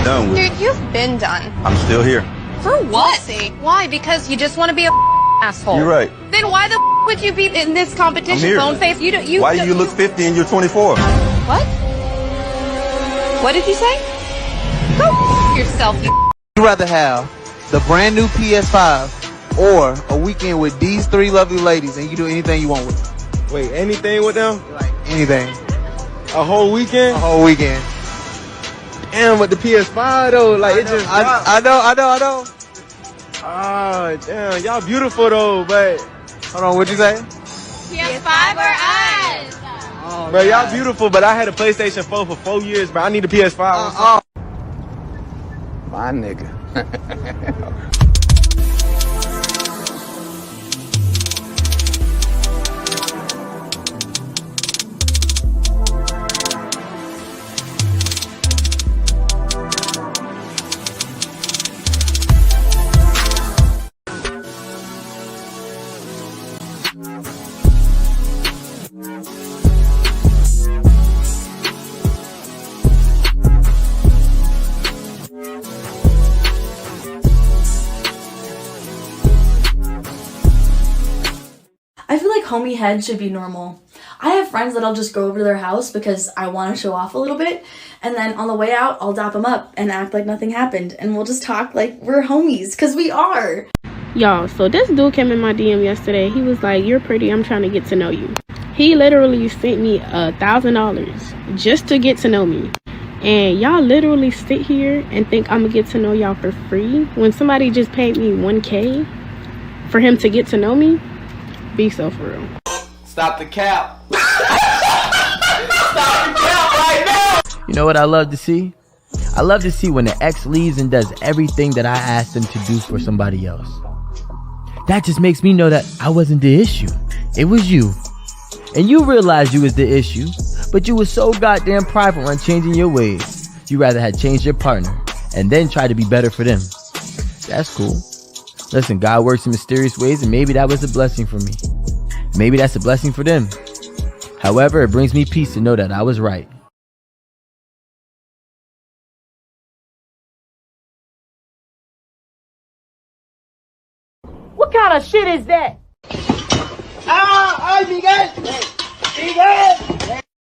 done with. Dude, you've been done. I'm still here. For what? Why? Because you just want to be a asshole. You're right. Then why the would you be in this competition? Phone face. Why do you look 50 and you're 24? What? What did you say? Go yourself, you. Would you rather have the brand new PS5 or a weekend with these three lovely ladies and you do anything you want with them? Wait, anything with them? Like anything. A whole weekend? A whole weekend. Damn, with the PS5 though, like it just. I know. Ah, damn, y'all beautiful though, but. Hold on, what'd you say? PS5 or us? Oh, bro, y'all beautiful, but I had a PlayStation 4 for 4 years, but I need a PS5. My nigga. I feel like homie head should be normal. I have friends that I'll just go over to their house because I want to show off a little bit, and then on the way out, I'll dap them up and act like nothing happened, and we'll just talk like we're homies, because we are. Y'all, so this dude came in my DM yesterday. He was like, "You're pretty, I'm trying to get to know you." He literally sent me $1,000 just to get to know me. And y'all literally sit here and think I'm gonna get to know y'all for free when somebody just paid me $1K for him to get to know me? Be so for real. Stop the cap. Stop the cap right now. You know what I love to see? I love to see when the ex leaves and does everything that I asked them to do for somebody else. That just makes me know that I wasn't the issue. It was you. And you realized you was the issue, but you was so goddamn prideful on changing your ways. You rather had changed your partner and then try to be better for them. That's cool. Listen, God works in mysterious ways, and maybe that was a blessing for me. Maybe that's a blessing for them. However, it brings me peace to know that I was right. What kind of shit is that?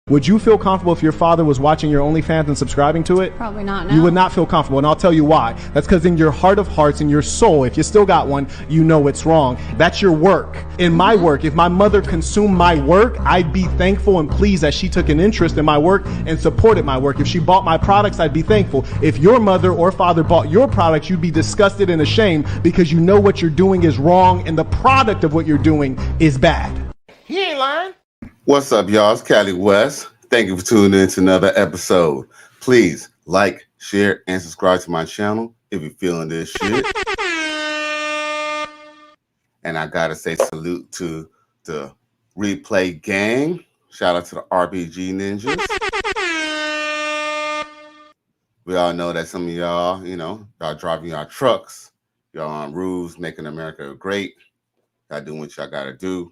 Would you feel comfortable if your father was watching your OnlyFans and subscribing to it? Probably not. No. You would not feel comfortable, and I'll tell you why. That's because in your heart of hearts, in your soul, if you still got one, you know it's wrong. That's your work. In my work, if my mother consumed my work, I'd be thankful and pleased that she took an interest in my work and supported my work. If she bought my products, I'd be thankful. If your mother or father bought your products, you'd be disgusted and ashamed because you know what you're doing is wrong and the product of what you're doing is bad. He ain't lying. What's up, y'all? It's Cali West. Thank you for tuning in to another episode. Please like, share, and subscribe to my channel if you're feeling this shit. And I gotta say salute to the replay gang. Shout out to the RPG ninjas. We all know that some of y'all, y'all driving y'all trucks, y'all on roofs, making America great. Y'all doing what y'all gotta do.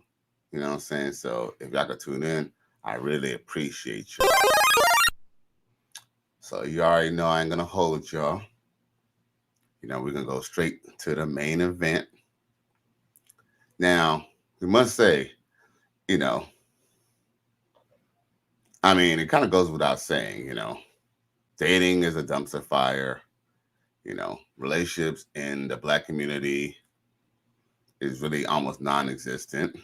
You know what I'm saying? So if y'all could tune in, I really appreciate you. So you already know I ain't gonna hold y'all. We're gonna go straight to the main event. Now, we must say, it kind of goes without saying, dating is a dumpster fire. Relationships in the Black community is really almost non-existent.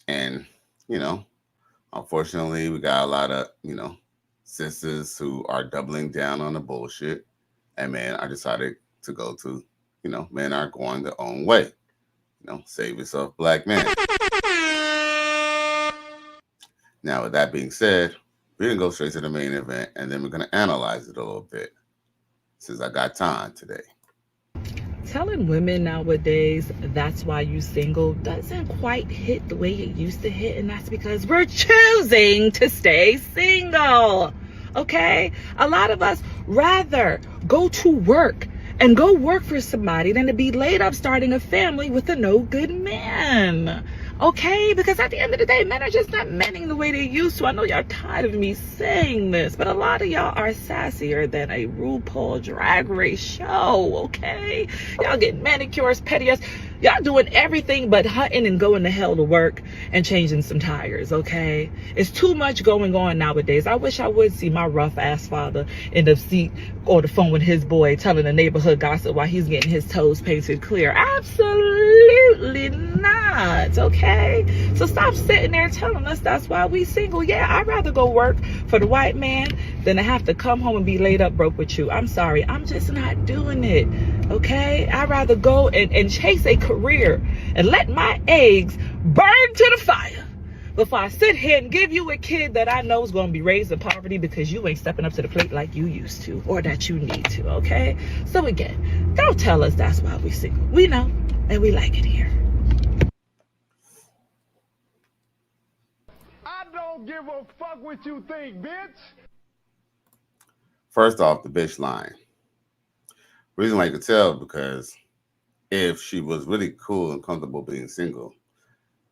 And, unfortunately, we got a lot of, sisters who are doubling down on the bullshit. And men are decided to go to, men are going their own way. Save yourself, Black men. Now, with that being said, we're going to go straight to the main event, and then we're going to analyze it a little bit, since I got time today. Telling women nowadays that's why you single doesn't quite hit the way it used to hit, and that's because we're choosing to stay single. Okay? A lot of us rather go to work and go work for somebody than to be laid up starting a family with a no good man. Okay, because at the end of the day, men are just not menning the way they used to. I know y'all tired of me saying this, but a lot of y'all are sassier than a RuPaul Drag Race show, okay? Y'all get manicures, pedicures. Y'all doing everything but hunting and going to hell to work and changing some tires, okay? It's too much going on nowadays. I wish I would see my rough ass father in the seat or the phone with his boy telling the neighborhood gossip while he's getting his toes painted clear. Absolutely not, okay? So stop sitting there telling us that's why we single. Yeah, I'd rather go work for the white man than to have to come home and be laid up broke with you. I'm sorry, I'm just not doing it, okay? I'd rather go and chase a career and let my eggs burn to the fire before I sit here and give you a kid that I know is going to be raised in poverty because you ain't stepping up to the plate like you used to or that you need to, okay? So again, don't tell us that's why we single. We know, and we like it here. I don't give a fuck what you think, bitch. First off, the bitch lying. Reason why you could tell, because if she was really cool and comfortable being single,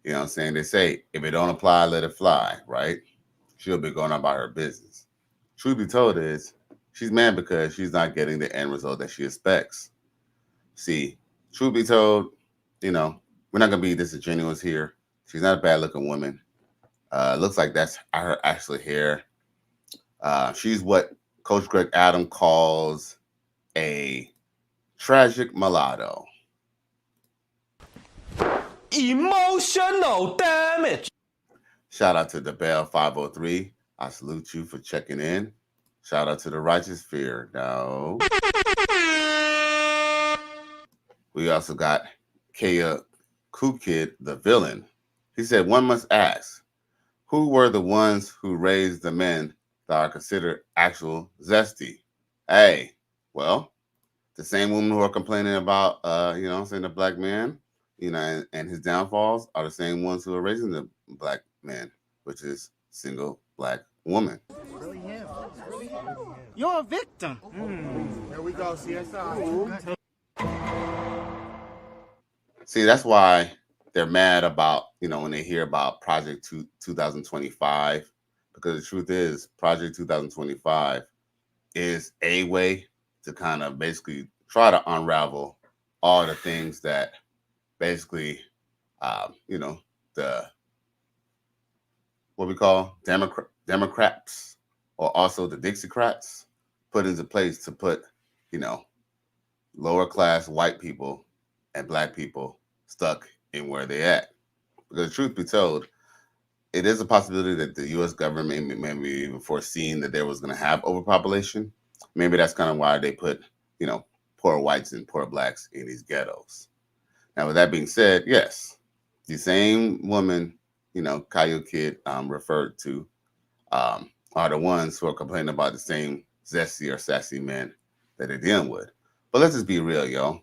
you know what I'm saying? They say, if it don't apply, let it fly, right? She'll be going about her business. Truth be told is, she's mad because she's not getting the end result that she expects. See, truth be told, you know, we're not going to be disingenuous here. She's not a bad-looking woman. Looks like that's her actual hair. She's what Coach Greg Adam calls a tragic mulatto. Emotional damage. Shout out to the Bell 503. I salute you for checking in. Shout out to the Righteous Fear. No. We also got Kaya Kukid, the villain. He said, one must ask, who were the ones who raised the men that are considered actual zesty? Hey, well, the same women who are complaining about, you know what I'm saying, the black man, you know, and his downfalls are the same ones who are raising the black man, which is single black woman. You're a victim. Here we go, CSI. See, that's why they're mad about, you know, when they hear about Project 2025, because the truth is Project 2025 is a way to kind of basically try to unravel all the things that basically, you know, the, what we call Democrats or also the Dixiecrats put into place to put, you know, lower class white people and black people stuck in where they at. Because truth be told, it is a possibility that the U.S. government maybe even foreseen that there was going to have overpopulation. Maybe that's kind of why they put, you know, poor whites and poor blacks in these ghettos. Now, with that being said, yes, the same woman, you know, Kyle Kid referred to are the ones who are complaining about the same zesty or sassy men that they're dealing with. But let's just be real, yo.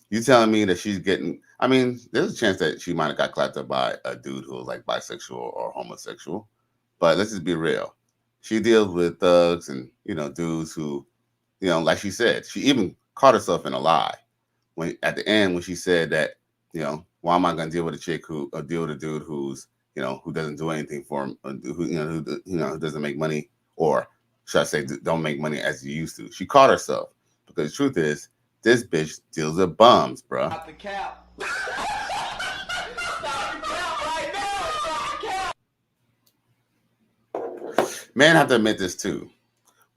You telling me that she's getting, I mean, there's a chance that she might have got clapped up by a dude who was like bisexual or homosexual. But let's just be real. She deals with thugs and, you know, dudes who, you know, like she said, she even caught herself in a lie. When at the end, when she said that, you know, why am I going to deal with a chick who, or deal with a dude who's, you know, who doesn't do anything for him, who doesn't make money, or should I say, don't make money as you used to. She caught herself because the truth is, this bitch deals with bums, bro. Stop the cap. Men have to admit this too.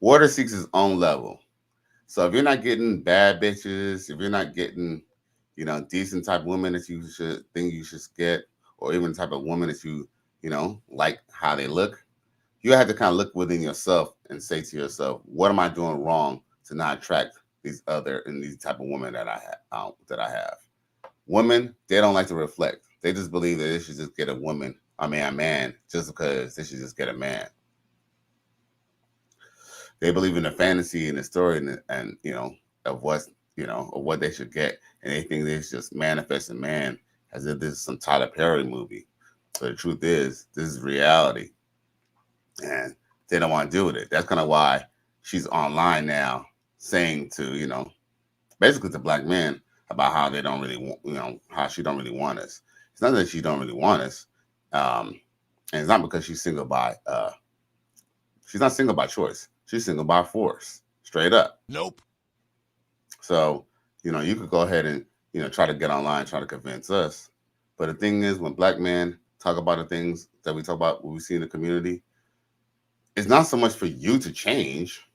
Water seeks its own level. So if you're not getting bad bitches, if you're not getting, you know, decent type of women that you should think you should get, or even the type of woman that you know, like how they look, you have to kind of look within yourself and say to yourself, what am I doing wrong to not attract these type of women that I have? Women, they don't like to reflect. They just believe that they should just get a man just because they should just get a man. They believe in the fantasy and the story and you know, of what they should get, and they think they should just manifest a man as if this is some Tyler Perry movie. But the truth is, this is reality, and they don't want to deal with it. That's kind of why she's online now, saying to, you know, basically to black men about how they don't really want, you know, how she don't really want us. It's not that she don't really want us. And it's not because she's single by she's not single by choice. She's single by force. Straight up. Nope. So, you could go ahead and, try to get online, try to convince us. But the thing is, when black men talk about the things that we talk about, what we see in the community, it's not so much for you to change.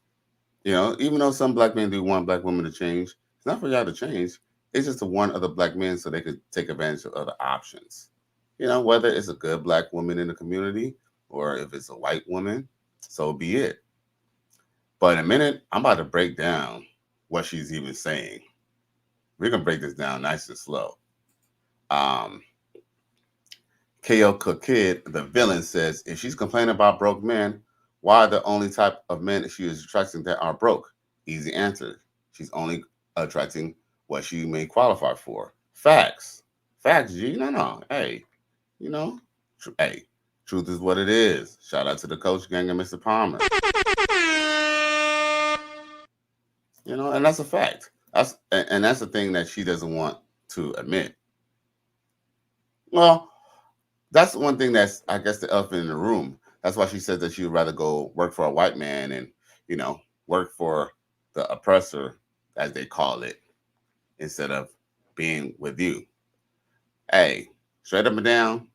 Even though some black men do want black women to change, it's not for y'all to change. It's just to warn other black men so they could take advantage of other options. Whether it's a good black woman in the community or if it's a white woman, so be it. But in a minute, I'm about to break down what she's even saying. We're going to break this down nice and slow. K.O. Kid, the villain, says, if she's complaining about broke men, why are the only type of men she is attracting that are broke? Easy answer. She's only attracting what she may qualify for. Facts. Facts, G. No. Hey, hey, truth is what it is. Shout out to the Coach Gang and Mr. Palmer. And that's a fact. That's the thing that she doesn't want to admit. Well, that's one thing that's, I guess, the elephant in the room. That's why she said that she would rather go work for a white man and, work for the oppressor, as they call it, instead of being with you. Hey, straight up and down,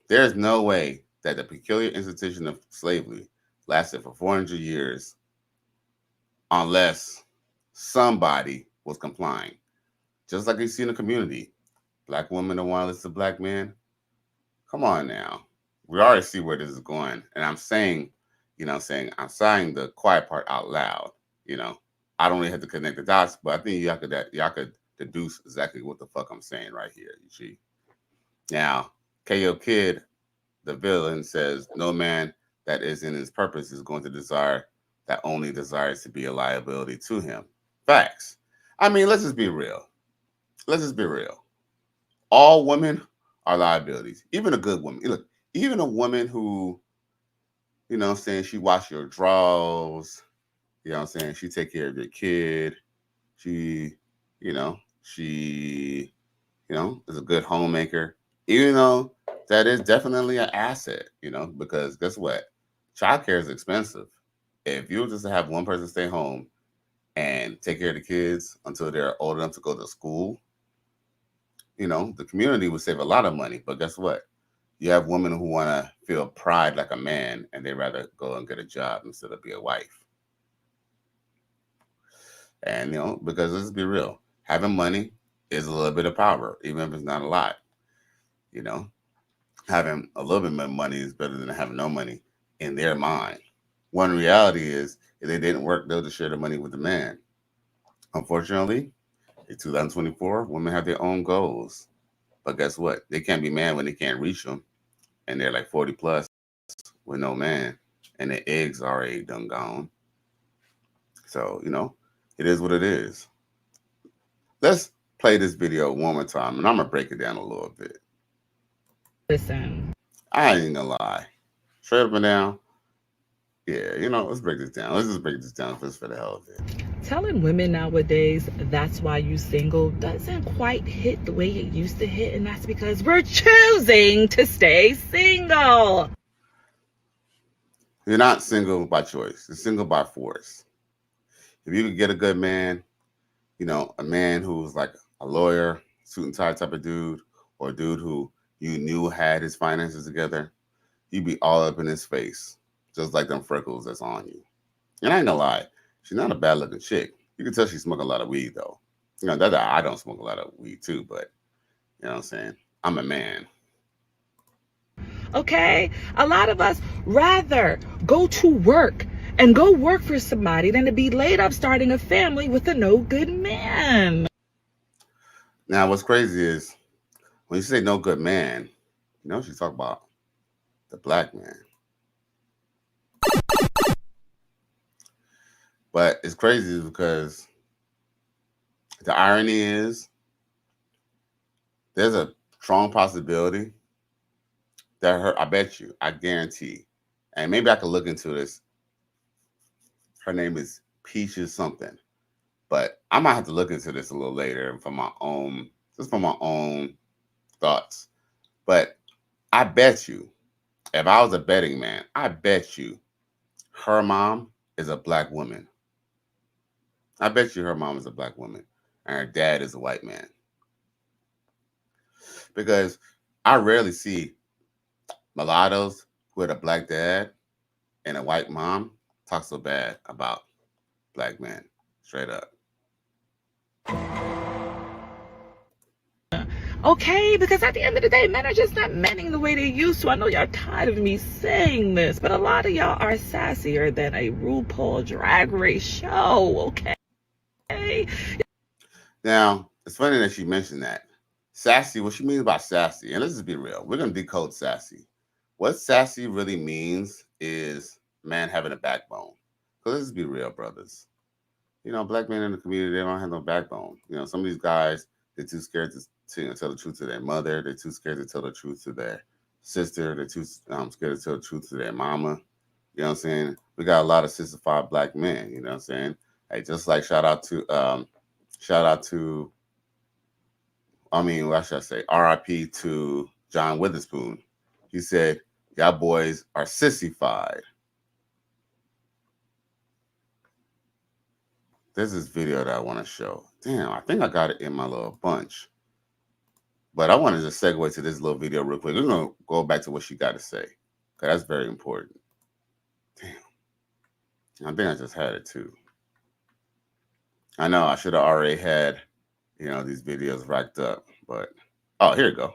there's no way that the peculiar institution of slavery lasted for 400 years unless somebody was complying. Just like you see in the community. Black women don't want to listen to black men. Come on now. We already see where this is going. And I'm saying, I'm saying the quiet part out loud. I don't really have to connect the dots, but I think y'all could deduce exactly what the fuck I'm saying right here. You see? Now, K.O. Kid, the villain, says, no man that is in his purpose is going to desire that only desires to be a liability to him. Facts. I mean, let's just be real. All women are liabilities. Even a good woman. Look, even a woman who, she wash your drawers, she take care of your kid. She is a good homemaker. Even though that is definitely an asset, because guess what? Childcare is expensive. If you just have one person stay home and take care of the kids until they're old enough to go to school, the community would save a lot of money. But guess what? You have women who want to feel pride like a man, and they rather go and get a job instead of be a wife. And, because let's be real, having money is a little bit of power, even if it's not a lot. Having a little bit of money is better than having no money in their mind. One reality is, if they didn't work, they'll just share the money with the man. Unfortunately, in 2024, women have their own goals. But guess what? They can't be mad when they can't reach them. And they're like 40 plus with no man. And the eggs already done gone. So, it is what it is. Let's play this video one more time. And I'm going to break it down a little bit. Listen. I ain't gonna lie. Straight up and down. Yeah, let's break this down. Let's just break this down just for the hell of it. Telling women nowadays that's why you single doesn't quite hit the way it used to hit, and that's because we're choosing to stay single. You're not single by choice. You're single by force. If you could get a good man, a man who's like a lawyer, suit and tie type of dude, or a dude who you knew had his finances together, you'd be all up in his face, just like them freckles that's on you. And I ain't gonna lie, she's not a bad looking chick. You can tell she smoked a lot of weed though. That I don't smoke a lot of weed too, but you know what I'm saying? I'm a man. Okay? A lot of us rather go to work and go work for somebody than to be laid up starting a family with a no good man. Now, what's crazy is when you say no good man, she's talking about the black man. But it's crazy because the irony is there's a strong possibility that I bet you, I guarantee, and maybe I could look into this. Her name is Peaches something, but I might have to look into this a little later for my own thoughts. But I bet you, if I was a betting man, I bet you her mom is a black woman. I bet you her mom is a black woman and her dad is a white man. Because I rarely see mulattoes with a black dad and a white mom talk so bad about black men. Straight up. Okay, because at the end of the day, men are just not menning the way they used to. I know y'all tired of me saying this, but a lot of y'all are sassier than a RuPaul Drag Race show, okay? Now, it's funny that she mentioned that. Sassy, what she means by sassy, and let's just be real, we're going to decode sassy. What sassy really means is man having a backbone. So let's just be real, brothers. You know, black men in the community, they don't have no backbone. You know, some of these guys, they're too scared to tell the truth to their mother. They're too scared to tell the truth to their sister. They're too scared to tell the truth to their mama. You know what I'm saying? We got a lot of sissified black men. You know what I'm saying? Hey, just like shout out to, what should I say? R.I.P. to John Witherspoon. He said, y'all boys are sissified. There's this video that I want to show. Damn, I think I got it in my little bunch. But I wanted to segue to this little video real quick. We're going to go back to what she got to say, because that's very important. Damn. I think I just had it too. I know I should have already had, you know, these videos racked up. But, oh, here you go.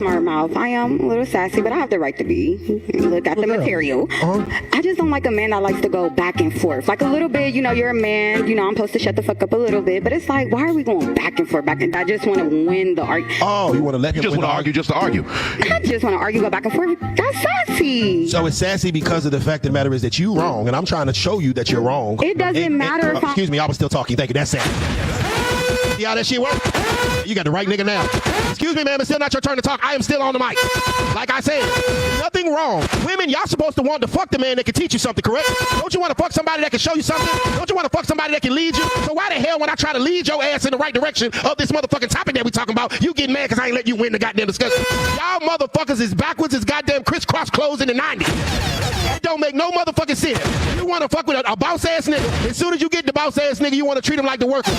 Smart mouth. I am a little sassy, but I have the right to be. Look at the material. I just don't like a man that likes to go back and forth. Like a little bit, you know, you're a man, you know, I'm supposed to shut the fuck up a little bit, but it's like, why are we going back and forth? I just want to win the argument. Oh, you want to let him just win the argue just to argue? I just want to argue, go back and forth. That's sassy. So it's sassy because of the fact of the matter is that you're wrong, and I'm trying to show you that you're wrong. It doesn't matter if excuse me, I was still talking. Thank you. That's sassy. See how that shit works? You got the right nigga now. Excuse me, ma'am. It's still not your turn to talk. I am still on the mic. Like I said, nothing wrong. Women, y'all supposed to want to fuck the man that can teach you something, correct? Don't you want to fuck somebody that can show you something? Don't you want to fuck somebody that can lead you? So why the hell when I try to lead your ass in the right direction of this motherfucking topic that we talking about, you get mad because I ain't let you win the goddamn discussion? Y'all motherfuckers is backwards as goddamn crisscross clothes in the 90s. That don't make no motherfucking sense. You want to fuck with a boss ass nigga. As soon as you get the boss ass nigga, you want to treat him like the worker.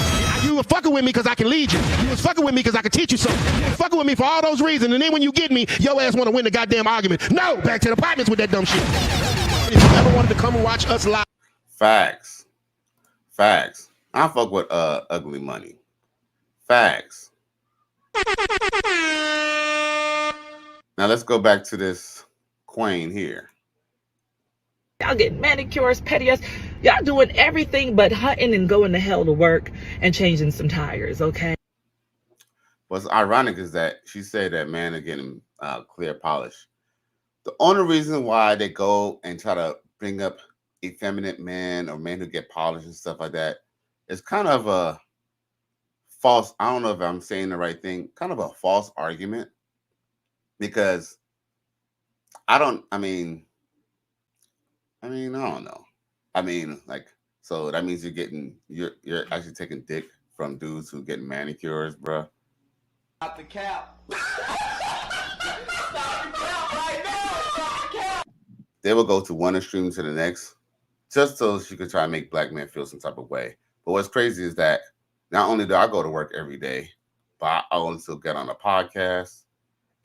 You were fucking with me because I can lead you. You was fucking with me because I can teach you something. You was fucking with me for all those reasons. And then when you get me, your ass want to win the goddamn argument. No, back to the apartments with that dumb shit. If you ever wanted to come and watch us live. Facts. Facts. I fuck with ugly money. Facts. Now let's go back to this queen here. Y'all getting manicures, pedicures. Y'all doing everything but hunting and going to hell to work and changing some tires, okay? What's ironic is that she said that men are getting clear polish. The only reason why they go and try to bring up effeminate men or men who get polished and stuff like that is kind of a false, I don't know if I'm saying the right thing, kind of a false argument. Because I don't know. I mean, like, so that means you're actually taking dick from dudes who get manicures, bro. Stop the cap. They will go to one extreme to the next just so she could try and make black men feel some type of way. But what's crazy is that not only do I go to work every day, but I also get on a podcast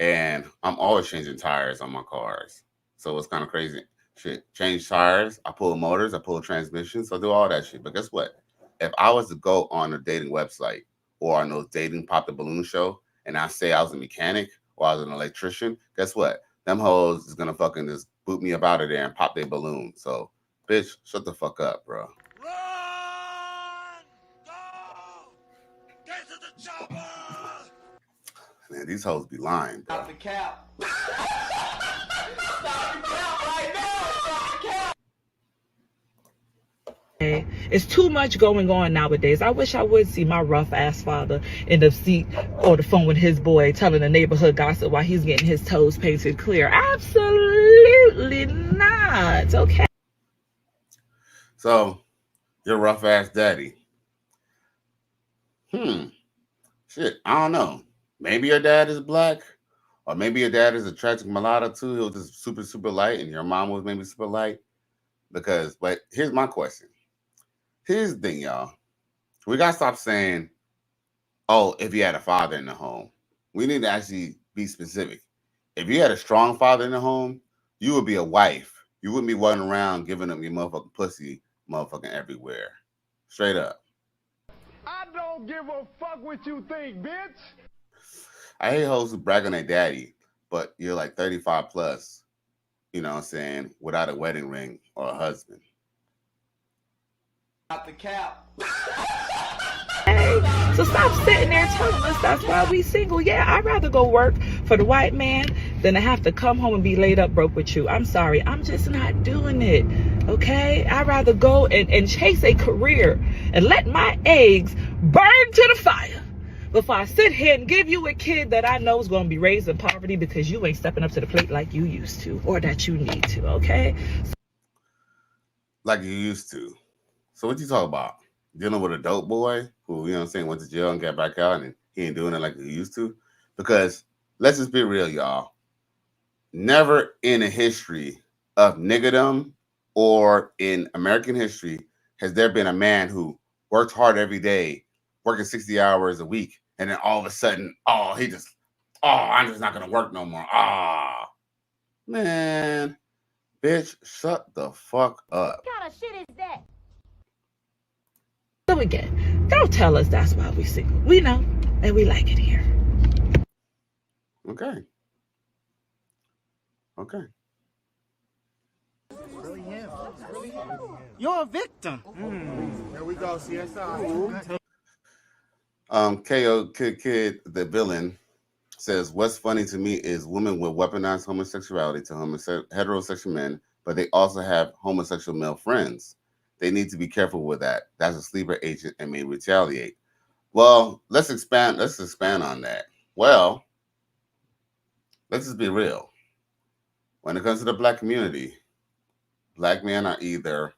and I'm always changing tires on my cars. So it's kind of crazy. Shit, change tires, I pull motors, I pull transmissions, I do all that shit. But guess what? If I was to go on a dating website or on those dating pop the balloon show and I say I was a mechanic or I was an electrician, guess what? Them hoes is gonna fucking just boot me up out of there and pop their balloon. So, bitch, shut the fuck up, bro. Man, these hoes be lying, bro. Stop the cap. It's too much going on nowadays. I wish I would see my rough ass father in the seat or the phone with his boy telling the neighborhood gossip while he's getting his toes painted clear. Absolutely not. Okay. So, your rough ass daddy. Shit, I don't know. Maybe your dad is black, or maybe your dad is a tragic mulatto too. He was just super, super light, and your mom was maybe super light. But here's my question. Here's the thing, y'all. We gotta stop saying, "Oh, if you had a father in the home." We need to actually be specific. If you had a strong father in the home, you would be a wife. You wouldn't be running around giving up your motherfucking pussy, motherfucking everywhere. Straight up. I don't give a fuck what you think, bitch. I hate hoes who brag on their daddy, but you're like 35 plus, you know what I'm saying, without a wedding ring or a husband. Out the cap. Hey, so stop sitting there telling us that's why we single. Yeah, I'd rather go work for the white man than to have to come home and be laid up broke with you. I'm sorry, I'm just not doing it. Okay, I'd rather go and chase a career and let my eggs burn to the fire before I sit here and give you a kid that I know is going to be raised in poverty because you ain't stepping up to the plate like you used to or that you need to. Okay, Like you used to. So what you talk about? Dealing with a dope boy who, you know what I'm saying, went to jail and got back out and he ain't doing it like he used to? Because let's just be real, y'all. Never in the history of niggerdom or in American history has there been a man who worked hard every day, working 60 hours a week, and then all of a sudden, I'm just not going to work no more. Man, bitch, shut the fuck up. What kind of shit is that? So again, don't tell us that's why we single. We know, and we like it here. Okay. Okay. You're a victim. There we go, CSI. KO Kid, the villain, says, what's funny to me is women will weaponize homosexuality to heterosexual men, but they also have homosexual male friends. They need to be careful with that. That's a sleeper agent and may retaliate. Well, let's expand on that. Well, let's just be real. When it comes to the black community, black men are either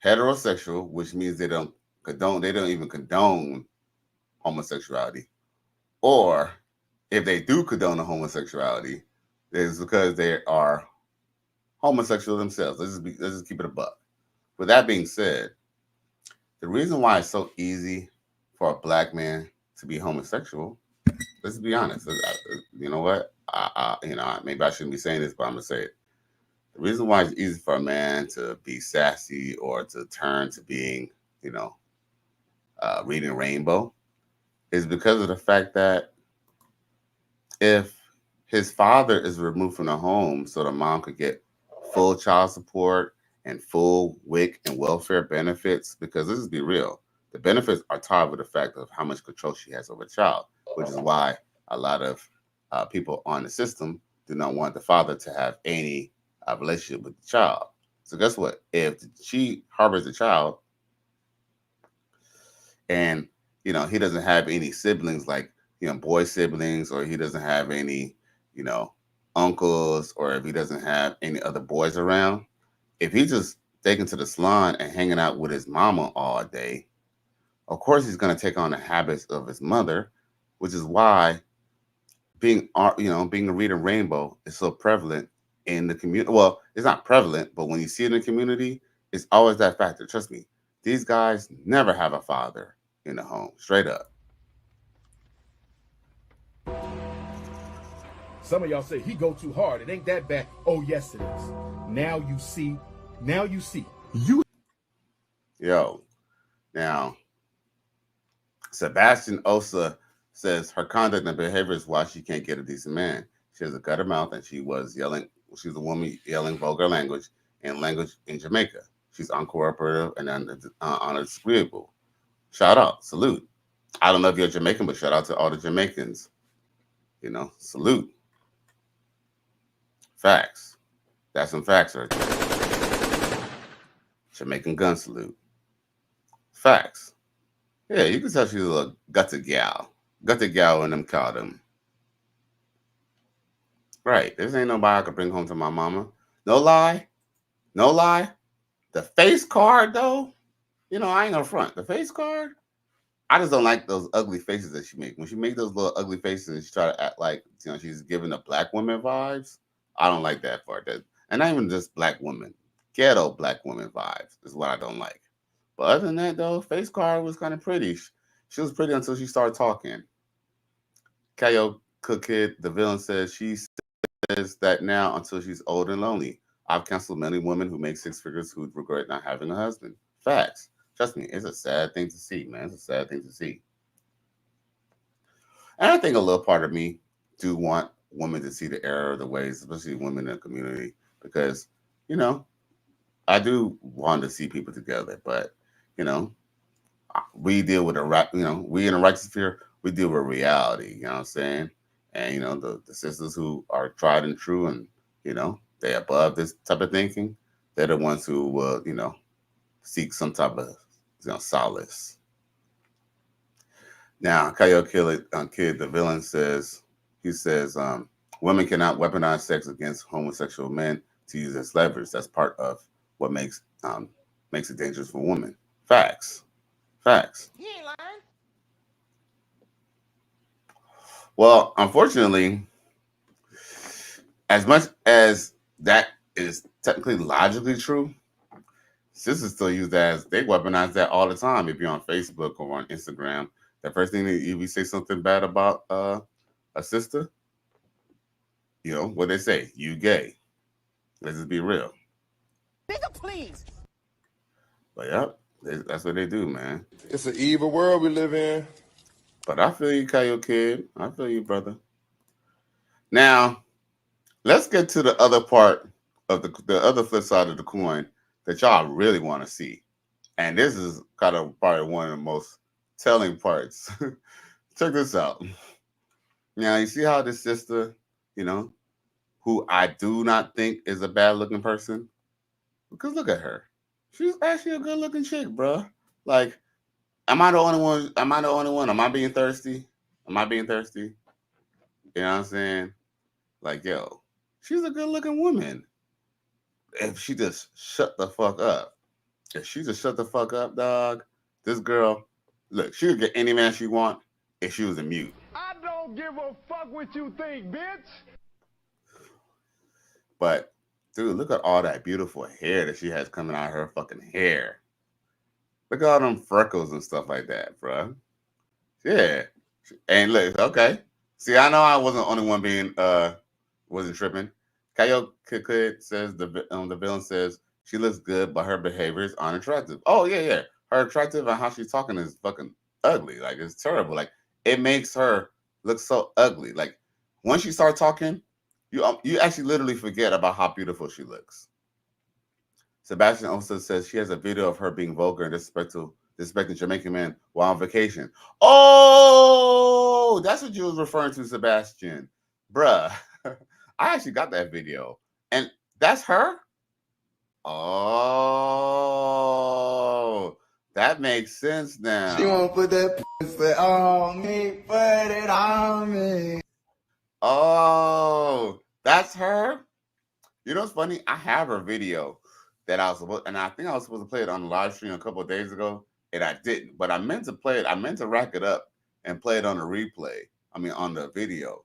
heterosexual, which means they don't even condone homosexuality, or if they do condone the homosexuality, it's because they are homosexual themselves. Let's just keep it a buck. With that being said, the reason why it's so easy for a black man to be homosexual, let's be honest. You know what? Maybe I shouldn't be saying this, but I'm gonna say it. The reason why it's easy for a man to be sassy or to turn to being, reading rainbow is because of the fact that if his father is removed from the home so the mom could get full child support and full WIC and welfare benefits, because let's be real, the benefits are tied with the fact of how much control she has over the child, which is why a lot of people on the system do not want the father to have any relationship with the child. So guess what? If she harbors the child and, he doesn't have any siblings like, boy siblings, or he doesn't have any, uncles, or if he doesn't have any other boys around, if he's just taken to the salon and hanging out with his mama all day, of course he's going to take on the habits of his mother, which is why being a reading rainbow is so prevalent in the community. Well, it's not prevalent, but when you see it in the community, it's always that factor. Trust me, these guys never have a father in the home, straight up. Some of y'all say he go too hard. It ain't that bad. Oh, yes, it is. Now you see. Now, Sebastian Osa says her conduct and behavior is why she can't get a decent man. She has a gutter mouth and she was yelling. She's a woman yelling vulgar language in Jamaica. She's uncooperative and undisagreeable. Shout out, salute. I don't know if you're Jamaican, but shout out to all the Jamaicans. Salute. Facts. That's some facts right there. Jamaican gun salute. Facts. Yeah, you can tell she's a little gutted gal. Gutted gal when them called them. Right. This ain't nobody I could bring home to my mama. No lie. No lie. The face card, though, I ain't gonna front. The face card, I just don't like those ugly faces that she makes. When she makes those little ugly faces and she try to act like she's giving the black women vibes, I don't like that part. And not even just black women, ghetto black women vibes is what I don't like. But other than that, though, face card was kind of pretty. She was pretty until she started talking. Kayo Kid, the villain, says she says that now until she's old and lonely. I've counseled many women who make six figures who regret not having a husband. Facts. Trust me, it's a sad thing to see, man. It's a sad thing to see. And I think a little part of me do want women to see the error of the ways, especially women in the community, because, I do want to see people together, but, we deal with we in a righteous sphere, we deal with reality, you know what I'm saying? And, the sisters who are tried and true and, they above this type of thinking, they're the ones who will, seek some type of solace. Now, Kayo Kid, the villain, says, women cannot weaponize sex against homosexual men to use as leverage. That's part of what makes it dangerous for women. Facts. He ain't lying. Well, unfortunately, as much as that is technically logically true, sisters still use that as they weaponize that all the time. If you're on Facebook or on Instagram, the first thing that if you say something bad about a sister, what they say, you gay. Let's just be real. Nigga, please. But yep, that's what they do, man. It's an evil world we live in. But I feel you, Kayo Kid. I feel you, brother. Now, let's get to the other part of the other flip side of the coin that y'all really want to see. And this is kind of probably one of the most telling parts. Check this out. Now, you see how this sister, who I do not think is a bad looking person, because look at her. She's actually a good looking chick, bro. Like, am I the only one? Am I being thirsty? You know what I'm saying? Like, yo, she's a good looking woman. If she just shut the fuck up. Dog, this girl, look, she would get any man she want if she was a mute. I don't give a fuck what you think, bitch. But, dude, look at all that beautiful hair that she has coming out of her fucking hair. Look at all them freckles and stuff like that, bro. Yeah. And look, okay. See, I know I wasn't the only one being, wasn't tripping. Kayo Kid says, the villain says, she looks good, but her behavior is unattractive. Oh, yeah. Her attractive and how she's talking is fucking ugly. Like, it's terrible. Like, it makes her look so ugly. Like, once she starts talking, you actually literally forget about how beautiful she looks. Sebastian also says she has a video of her being vulgar and disrespecting Jamaican men while on vacation. Oh, that's what you was referring to, Sebastian. Bruh, I actually got that video. And that's her? Oh, that makes sense now. She won't put that pussy on me, put it on me. Oh, that's her? You know what's funny? I have her video that I think I was supposed to play it on the live stream a couple of days ago, and I didn't. But I meant to play it. I meant to rack it up and play it on the replay. On the video.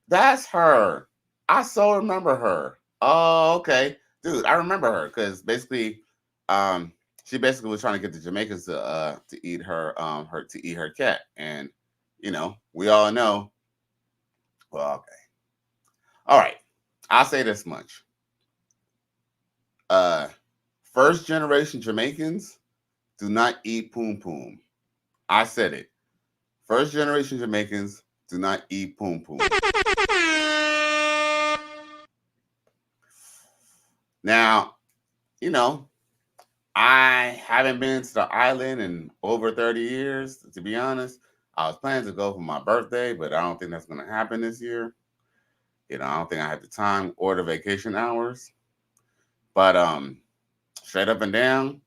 That's her. I so remember her. Oh, okay. Dude, I remember her because basically, she basically was trying to get the Jamaicans to eat her cat. And, we all know. Well, okay. All right. I'll say this much. First generation Jamaicans do not eat poom poom. I said it. First generation Jamaicans do not eat poom poom. Now, I haven't been to the island in over 30 years, to be honest. I was planning to go for my birthday, but I don't think that's going to happen this year. I don't think I have the time or the vacation hours. But straight up and down,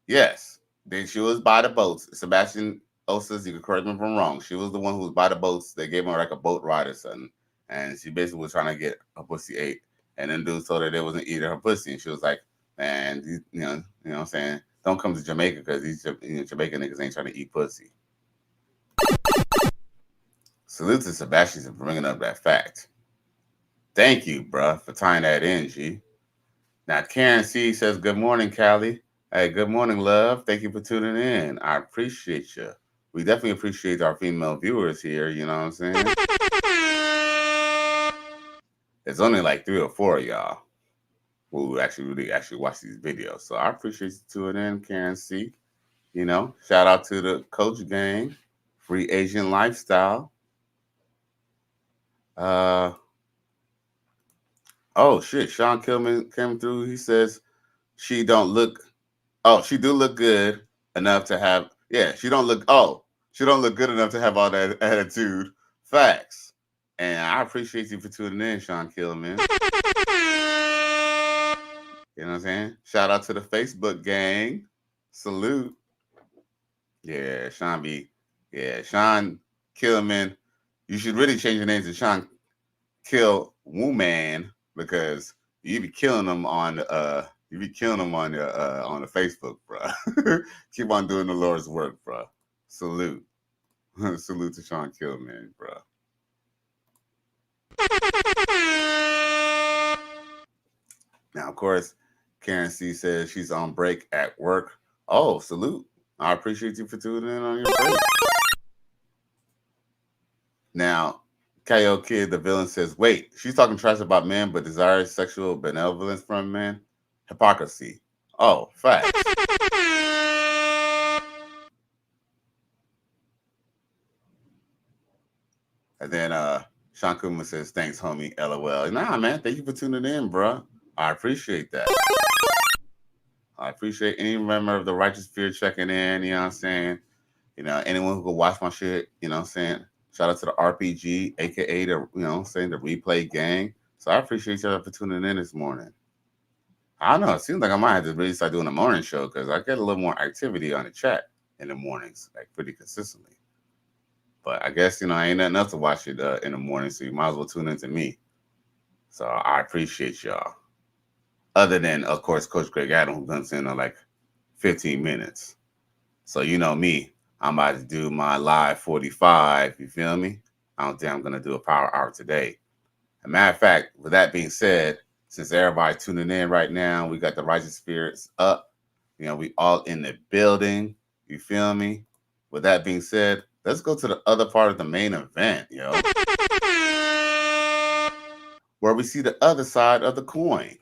yes. Then she was by the boats. Sebastian Osas, you can correct me if I'm wrong. She was the one who was by the boats. They gave her like a boat ride or something. And she basically was trying to get her pussy ate. And then dudes told her they wasn't eating her pussy. And she was like, man, you know what I'm saying? Don't come to Jamaica because these Jamaican niggas ain't trying to eat pussy. Salute to Sebastian for bringing up that fact. Thank you, bruh, for tying that in, G. Now, Karen C says, good morning, Callie. Hey, good morning, love. Thank you for tuning in. I appreciate you. We definitely appreciate our female viewers here, you know what I'm saying? There's only like 3 or 4 of y'all who actually watch these videos. So I appreciate you tuning in, Karen C. You know, shout out to the Coach Gang, Free Asian Lifestyle. Oh shit, Sean Kilman came through. He says she do look good enough to have, she don't look good enough to have all that attitude. Facts. And I appreciate you for tuning in, Sean Kilman. You know what I'm saying? Shout out to the Facebook gang. Salute. Yeah, Sean Kilman. You should really change your name to Sean Kill Woman, because you be killing them on the Facebook, bro. Keep on doing the Lord's work, bro. Salute. Salute to Sean Kilman, bro. Now, of course, Karen C says she's on break at work. Oh, salute. I appreciate you for tuning in on your break. Now, KO Kid, the villain, says, wait, she's talking trash about men but desires sexual benevolence from men? Hypocrisy. Oh, facts. And then Sean Kuma says, thanks, homie, LOL. Nah, man, thank you for tuning in, bro. I appreciate that. I appreciate any member of the Righteous Fear checking in, you know what I'm saying? You know, anyone who could watch my shit, you know what I'm saying? Shout out to the RPG, aka the, you know what I'm saying, the replay gang. So I appreciate y'all for tuning in this morning. I don't know, it seems like I might have to really start doing a morning show, because I get a little more activity on the chat in the mornings, like pretty consistently. But I guess, you know, I ain't nothing else to watch it in the morning, so you might as well tune into me. So I appreciate y'all. Other than, of course, Coach Greg Adam, who comes in like 15 minutes. So you know me, I'm about to do my live 45, you feel me? I don't think I'm going to do a power hour today. As a matter of fact, with that being said, since everybody tuning in right now, we got the Righteous Spirits up. You know, we all in the building, you feel me? With that being said, let's go to the other part of the main event, yo. Where we see the other side of the coin.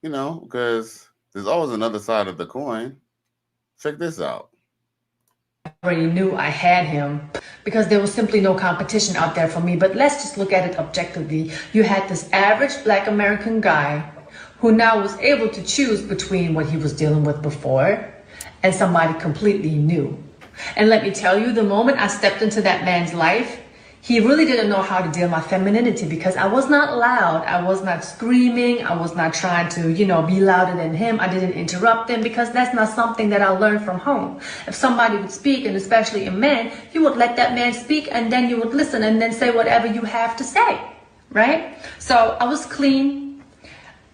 You know, because there's always another side of the coin. Check this out. I already knew I had him because there was simply no competition out there for me. But let's just look at it objectively. You had this average Black American guy who now was able to choose between what he was dealing with before and somebody completely new. And let me tell you, the moment I stepped into that man's life, he really didn't know how to deal with my femininity, because I was not loud. I was not screaming. I was not trying to, you know, be louder than him. I didn't interrupt him, because that's not something that I learned from home. If somebody would speak, and especially a man, you would let that man speak, and then you would listen and then say whatever you have to say, right? So I was clean.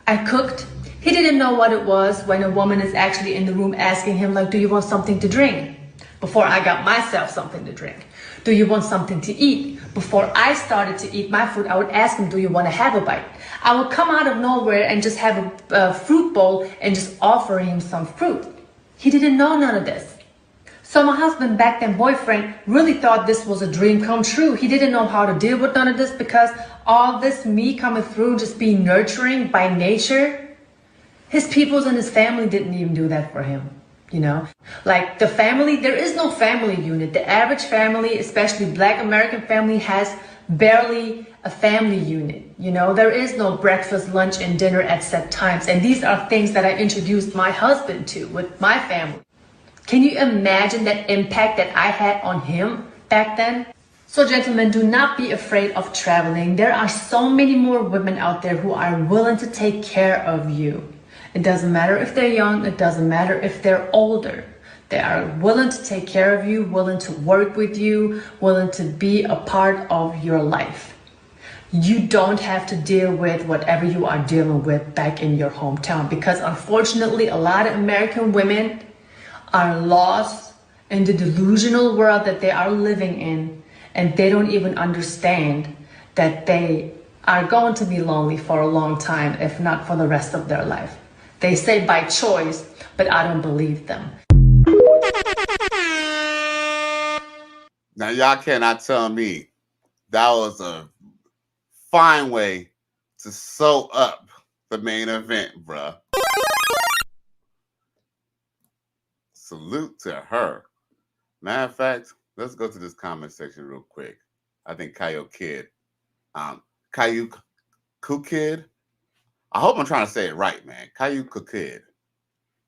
I cooked. He didn't know what it was when a woman is actually in the room asking him, like, do you want something to drink? Before I got myself something to drink. Do you want something to eat? Before I started to eat my food, I would ask him, do you want to have a bite? I would come out of nowhere and just have a fruit bowl and just offer him some fruit. He didn't know none of this. So my husband, back then boyfriend, really thought this was a dream come true. He didn't know how to deal with none of this, because all this me coming through, just being nurturing by nature, his peoples and his family didn't even do that for him. You know, like the family, there is no family unit. The average family, especially Black American family, has barely a family unit. You know, there is no breakfast, lunch, and dinner at set times. And these are things that I introduced my husband to with my family. Can you imagine that impact that I had on him back then? So gentlemen, do not be afraid of traveling. There are so many more women out there who are willing to take care of you. It doesn't matter if they're young, it doesn't matter if they're older. They are willing to take care of you, willing to work with you, willing to be a part of your life. You don't have to deal with whatever you are dealing with back in your hometown, because unfortunately, a lot of American women are lost in the delusional world that they are living in. and they don't even understand that they are going to be lonely for a long time, if not for the rest of their life. They say by choice, but I don't believe them. Now, y'all cannot tell me that was a fine way to sew up the main event, bruh. Salute to her. Matter of fact, let's go to this comment section real quick. I think Caillou Kid, Caillou Kid, I hope I'm trying to say it right, man. Caillou Kid,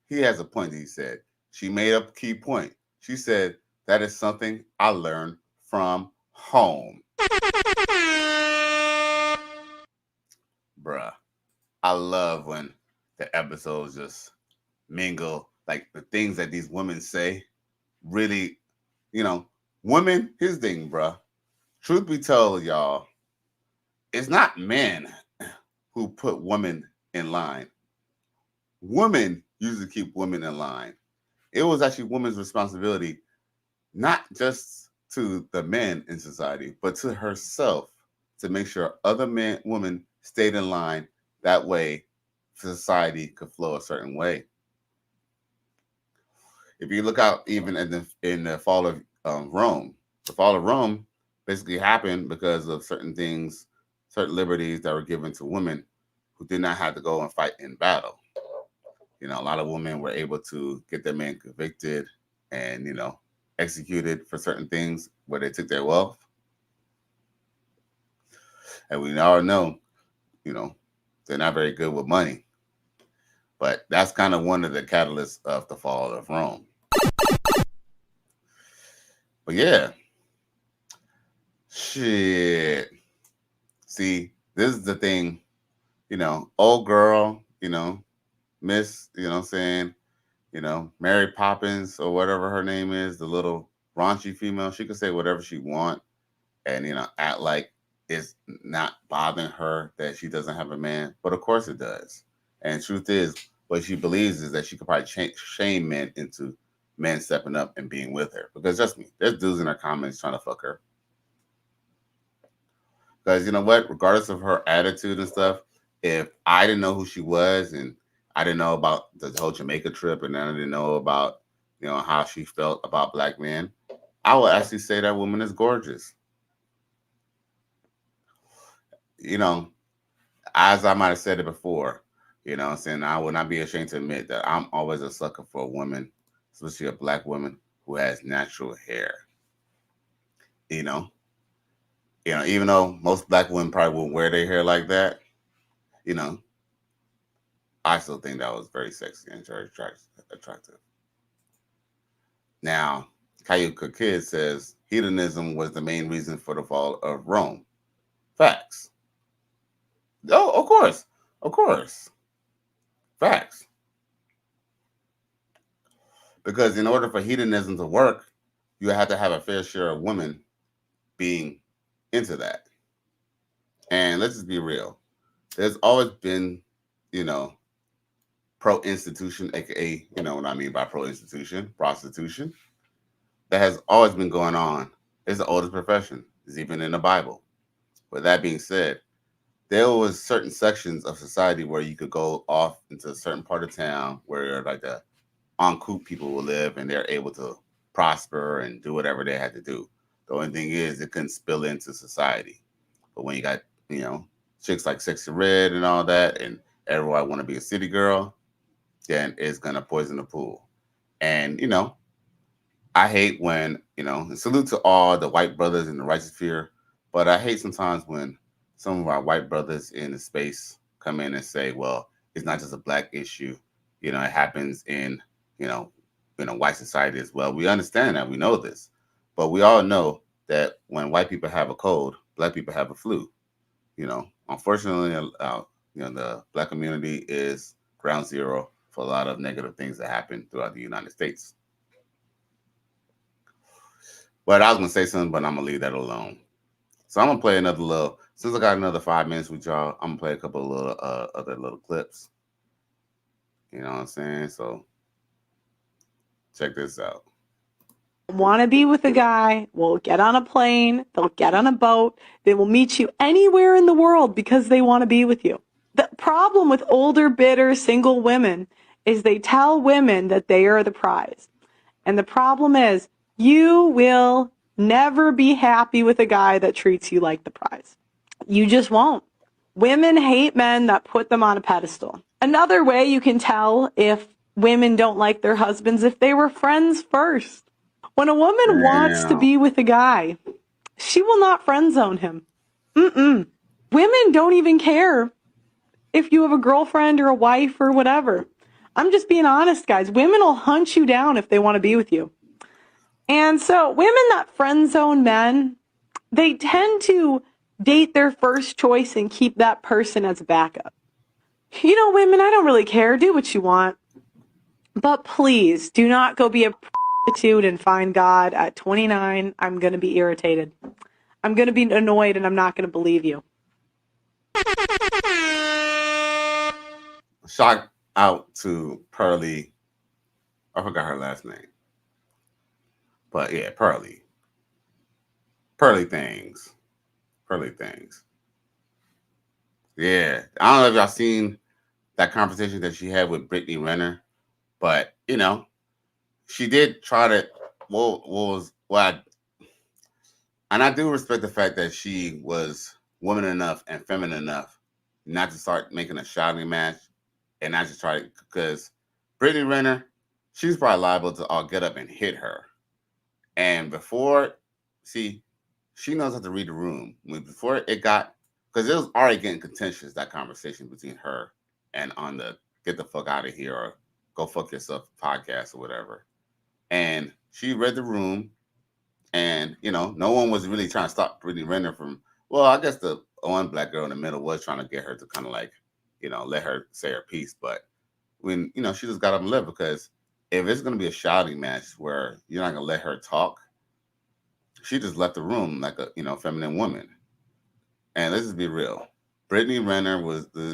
he has a point that he said. She made up a key point. She said, that is something I learned from home. Bruh, I love when the episodes just mingle, like the things that these women say really, women, here's the thing, bruh. Truth be told, y'all, it's not men who put women in line. Women usually keep women in line. It was actually women's responsibility, not just to the men in society, but to herself, to make sure other women stayed in line. That way, society could flow a certain way. If you look out even in the fall of Rome, the fall of Rome basically happened because of certain things, certain liberties that were given to women who did not have to go and fight in battle. A lot of women were able to get their men convicted and, executed for certain things where they took their wealth. And we all know, they're not very good with money. But that's kind of one of the catalysts of the fall of Rome. But yeah. Shit. See, this is the thing, old girl, Miss, Mary Poppins or whatever her name is, the little raunchy female, she could say whatever she want and, act like it's not bothering her that she doesn't have a man. But of course it does. And truth is, what she believes is that she could probably shame men into men stepping up and being with her. Because trust me, there's dudes in her comments trying to fuck her. Because you know what? Regardless of her attitude and stuff, if I didn't know who she was and I didn't know about the whole Jamaica trip and I didn't know about, how she felt about black men, I would actually say that woman is gorgeous. As I might have said it before, I would not be ashamed to admit that I'm always a sucker for a woman, especially a black woman who has natural hair. Even though most black women probably wouldn't wear their hair like that, I still think that was very sexy and very attractive. Now, Caillou Kid says hedonism was the main reason for the fall of Rome. Facts. Oh, of course. Of course. Facts. Because in order for hedonism to work, you have to have a fair share of women being into that. And let's just be real. There's always been, pro-institution, aka, what I mean by pro-institution, prostitution. That has always been going on. It's the oldest profession. It's even in the Bible. With that being said, there was certain sections of society where you could go off into a certain part of town where like the uncouth people will live and they're able to prosper and do whatever they had to do. The only thing is it couldn't spill into society. But when you got, chicks like Sexy Red and all that, and everyone want to be a city girl, then it's going to poison the pool. And, I hate when, and salute to all the white brothers in the righteous fear, but I hate sometimes when some of our white brothers in the space come in and say, well, it's not just a black issue. It happens in, a white society as well. We understand that. We know this. But we all know that when white people have a cold, black people have a flu. Unfortunately, the black community is ground zero for a lot of negative things that happen throughout the United States. But I was going to say something, but I'm going to leave that alone. So I'm going to play another little, since I got another 5 minutes with y'all, I'm going to play a couple of little other little clips. You know what I'm saying? So check this out. Want to be with a guy, will get on a plane, they'll get on a boat, they will meet you anywhere in the world because they want to be with you. The problem with older, bitter, single women is they tell women that they are the prize. And the problem is you will never be happy with a guy that treats you like the prize. You just won't. Women hate men that put them on a pedestal. Another way you can tell if women don't like their husbands if they were friends first. When a woman wants to be with a guy, she will not friend zone him. Women don't even care if you have a girlfriend or a wife or whatever. I'm just being honest, guys. Women will hunt you down if they want to be with you. And so women that friend zone men, they tend to date their first choice and keep that person as a backup. You know, women, I don't really care. Do what you want. But please do not go be a prostitute and find God at 29. I'm going to be irritated. I'm going to be annoyed and I'm not going to believe you. Shout out to Pearly. I forgot her last name. But yeah, Pearly. Pearly things. Pearly things. Yeah. I don't know if y'all seen that conversation that she had with Brittany Renner. But, you know, she did try to, and I do respect the fact that she was woman enough and feminine enough not to start making a shouting match and not just try to, because Brittany Renner, she's probably liable to all get up and hit her. And before, see, she knows how to read the room. Before it got, because it was already getting contentious, that conversation between her and on the get the fuck out of here or go fuck yourself podcast or whatever. And she read the room and, you know, no one was really trying to stop Brittany Renner from, well, I guess the one black girl in the middle was trying to get her to kind of like, you know, let her say her piece. But when, you know, she just got up and left because if it's going to be a shouting match where you're not going to let her talk, she just left the room like a, you know, feminine woman. And let's just be real. Brittany Renner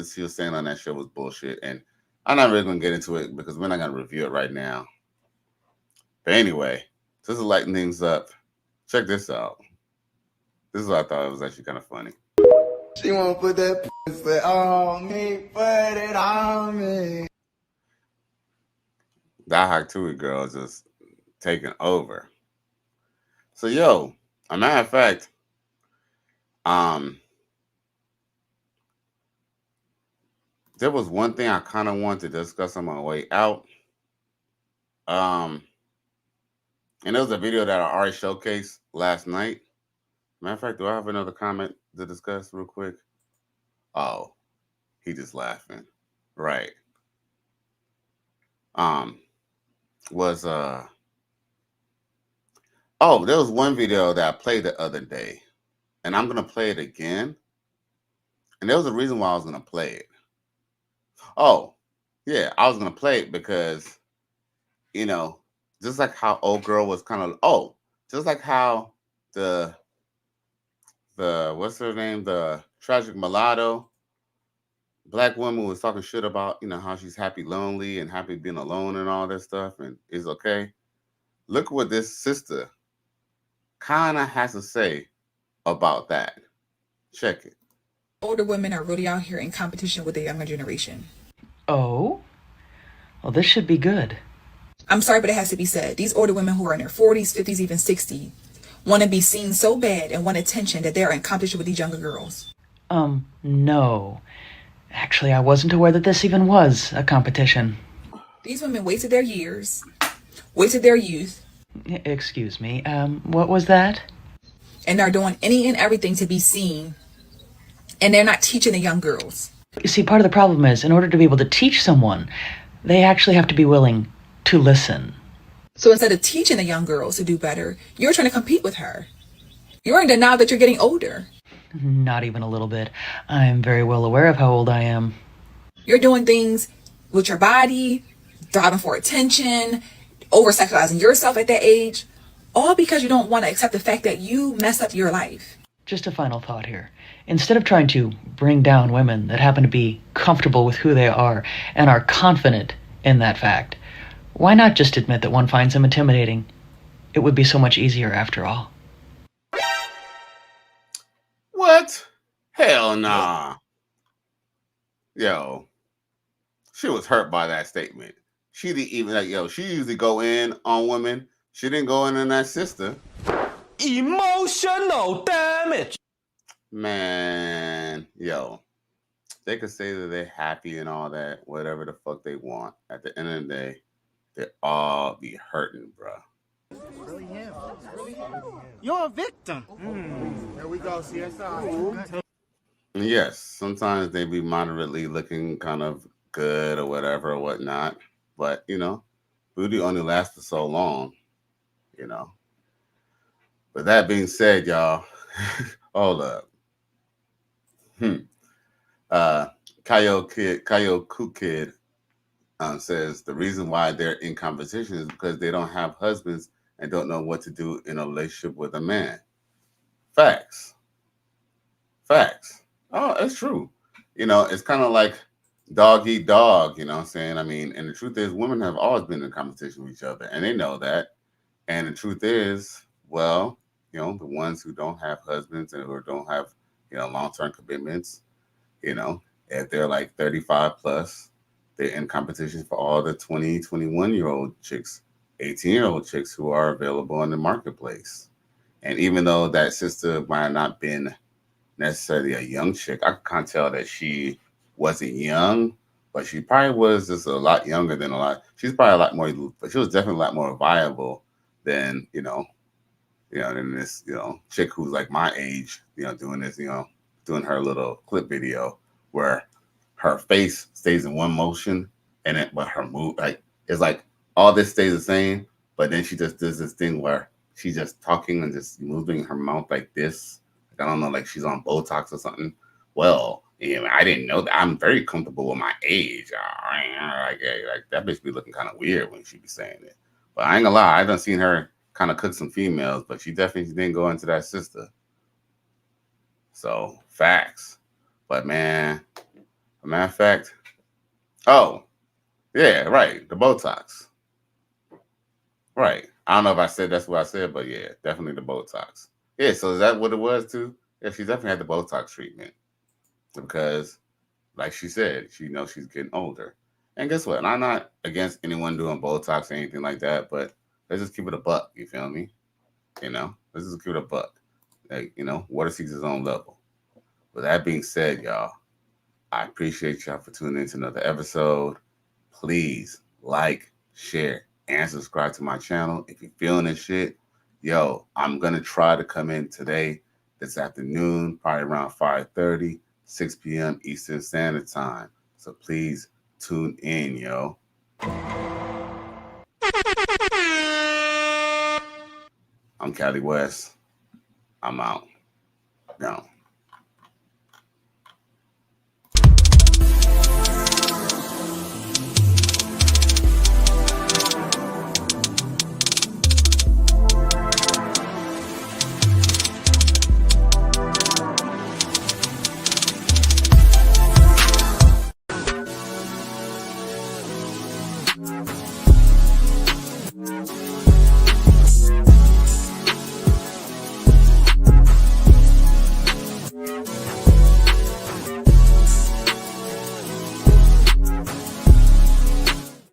she was saying on that show was bullshit. And I'm not really going to get into it because we're not going to review it right now. But anyway, just to lighten things up, check this out. This is what I thought it was actually kind of funny. She wanna put that pussy on me, put it on me. That Haktui girl is just taking over. So, yo, a matter of fact, there was one thing I kind of wanted to discuss on my way out. And there was a video that I already showcased last night. Matter of fact, do I have another comment to discuss real quick? Oh, he just laughing. Right. There was one video that I played the other day, and I'm gonna play it again. And there was a reason why I was gonna play it. Oh, yeah, I was gonna play it because, you know, just like how old girl was kind of just like how the what's her name, the tragic mulatto black woman was talking shit about, you know, how she's happy lonely and happy being alone and all this stuff and is okay. Look what this sister kind of has to say about that. Check it. Older women are really out here in competition with the younger generation. Oh? Well, this should be good. I'm sorry, but it has to be said. These older women who are in their 40s, 50s, even 60s want to be seen so bad and want attention that they're in competition with these younger girls. No. Actually, I wasn't aware that this even was a competition. These women wasted their years, wasted their youth. Excuse me, what was that? And they're doing any and everything to be seen. And they're not teaching the young girls. You see, part of the problem is, in order to be able to teach someone, they actually have to be willing to listen. So instead of teaching the young girls to do better, you're trying to compete with her. You're in denial that you're getting older. Not even a little bit. I'm very well aware of how old I am. You're doing things with your body, driving for attention, over-sexualizing yourself at that age, all because you don't want to accept the fact that you messed up your life. Just a final thought here. Instead of trying to bring down women that happen to be comfortable with who they are and are confident in that fact, why not just admit that one finds them intimidating? It would be so much easier after all. What? Hell nah. Yo, she was hurt by that statement. She didn't even she usually go in on women. She didn't go in on that sister. Emotional damage. Man, they could say that they're happy and all that, whatever the fuck they want. At the end of the day, they all be hurting, bro. You're a victim. There we go, CSI. Yes, sometimes they be moderately looking kind of good or whatever or whatnot. But, booty only lasts for so long, But that being said, y'all, hold up. Kayo Kid says the reason why they're in competition is because they don't have husbands and don't know what to do in a relationship with a man. Facts. Oh, it's true. It's kind of like dog eat dog, you know what I'm saying? I mean, and the truth is women have always been in competition with each other and they know that. And the truth is, well, the ones who don't have husbands and or don't have, long-term commitments, if they're like 35 plus, they're in competition for all the 20, 21-year-old chicks, 18-year-old chicks who are available in the marketplace. And even though that sister might have not been necessarily a young chick, I can't tell that she wasn't young, but she probably was just a lot younger than she's probably a lot more, but she was definitely a lot more viable than, than this, chick who's like my age, doing this, doing her little clip video where her face stays in one motion but her move, it's like all this stays the same, but then she just does this thing where she's just talking and just moving her mouth like this. I don't know, like she's on Botox or something. Well, I didn't know that. I'm very comfortable with my age. Like that bitch be looking kind of weird when she be saying it. But I ain't gonna lie, I done seen her kind of cook some females, but she definitely didn't go into that sister. So facts. But man, a matter of fact, oh yeah, right, the Botox. Right. I don't know if I said that's what I said, but yeah, definitely the Botox. Yeah, so is that what it was too? Yeah, she definitely had the Botox treatment because, like she said, she knows she's getting older. And guess what? And I'm not against anyone doing Botox or anything like that, but let's just keep it a buck. You feel me? Let's just keep it a buck. Like, water seeks its own level. With that being said, y'all, I appreciate y'all for tuning in to another episode. Please like, share, and subscribe to my channel. If you're feeling this shit, I'm going to try to come in today, this afternoon, probably around 5:30, 6 p.m. Eastern Standard Time. So please tune in, yo. I'm Cali West. I'm out. Gone.